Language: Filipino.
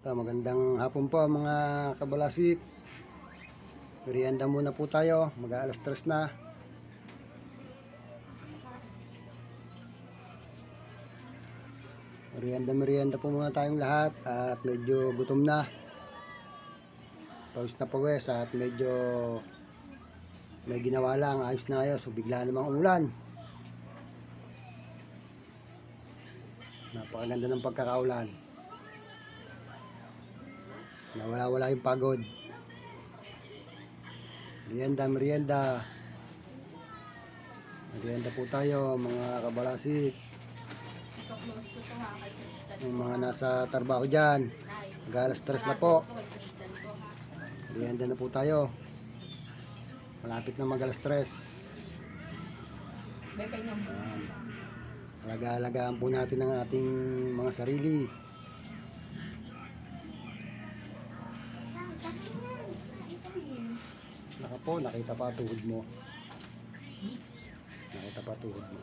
Magandang hapon po mga kabalasik. Merienda muna po tayo. Mag-aalas 3 na. Merienda po muna tayong lahat. At medyo gutom na. Pawis na pawis at medyo may ginawa lang. Ayos na ngayon. So bigla namang umulan. Napakaganda ng pagkakaulan. Nawala-wala yung pagod. Merienda po tayo mga kabalasik. Yung mga nasa trabaho dyan, mag-alas 3 na po. Merienda na po tayo. Malapit na mag-alas 3. Alaga-alagaan po natin ang ating mga sarili. Nakita pa tuhod mo. Nakita pa tuhod mo.